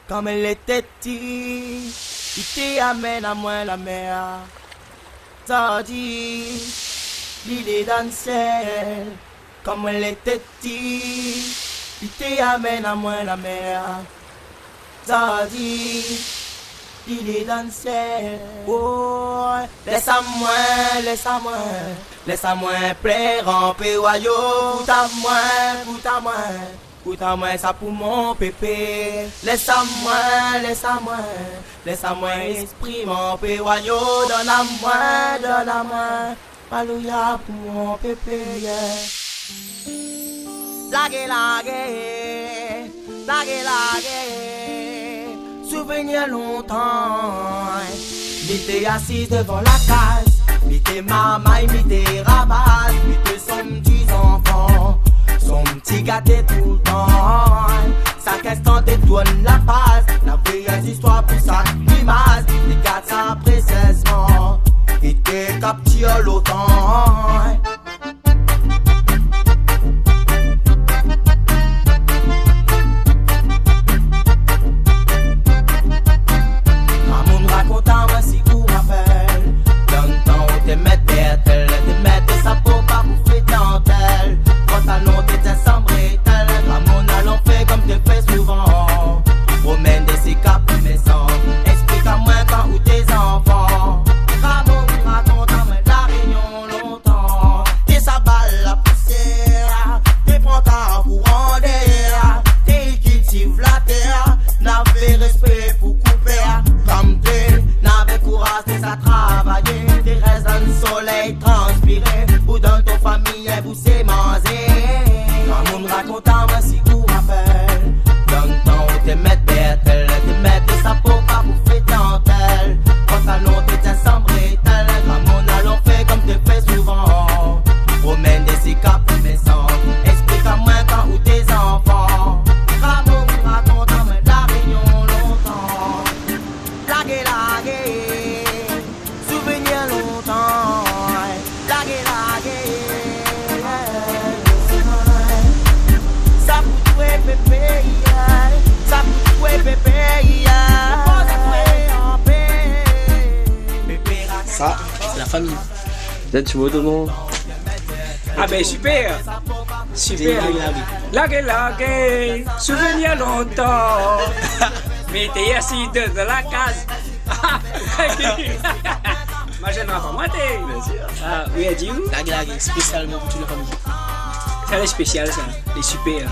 Comme elle était petite, il te amène à moi la mer. Tardi, l'idée dansait. Comme elle était petite, il te amène à moi la mer. Tardi, l'idée dansait. Oh, laisse-moi, laisse-moi, laisse-moi plaire en péroyo. Pouta-moi. Pouta-moi ça pour mon pépé. Laisse-moi, laisse-moi, laisse-moi esprit mon péroyo. Donne-moi, Alléluia pour mon pépé, yeah. Lague, souvenir longtemps. M'était assise devant la case, m'était maman, m'était rabat, m'était son petit enfant, son petit gâté tout le temps. Sa question détourne la base, la vraie histoire pour sa image, les gars sa précieusement, était capturé l'automne. Raconte-moi si vous rappelez. Dans le temps où t'es mettre tel, t'es mettre sa peau pas pour faire dentelle. Quand ta nom t'étais sans bretelle, Ramon allons fait comme t'es fait souvent. Promène des cicatrices pour mes sangs. Explique-moi quand où tes enfants. Ramon raconte-moi la réunion longtemps. T'es sa balle la poussière, t'es prends ta courant d'air, t'es cultive la terre, n'avait respect pour couper. Comme t'es, n'avait courage, t'es à travailler. T'es restes dans le soleil transpiré. Ou dans ton famille, vous c'est manger. Quand on raconte à moi si vous rappelle. Dans le temps où t'es mettre tel, t'es mettre sa peau pas pour faire dentelle. Quand ta nom t'étais sans bretelle, Ramon allons fait comme t'es fait souvent. Promène des cicatrices pour mes sangs. Explique-moi quand où tes enfants. Ramon raconte à moi la réunion longtemps. Lague, souvenir longtemps. Lague, ça pour toi pépé, ça pour toi pépé, Ça, c'est la famille. Peut-être tu vois ton nom. Ah ben super. Lague, souvenir longtemps. Mais t'es assis dans la case. Moi je n'ai pas moi t'es. Ah oui, a dit où? Lague, spécialement pour toute la famille. Ça c'est spécial ça, les super.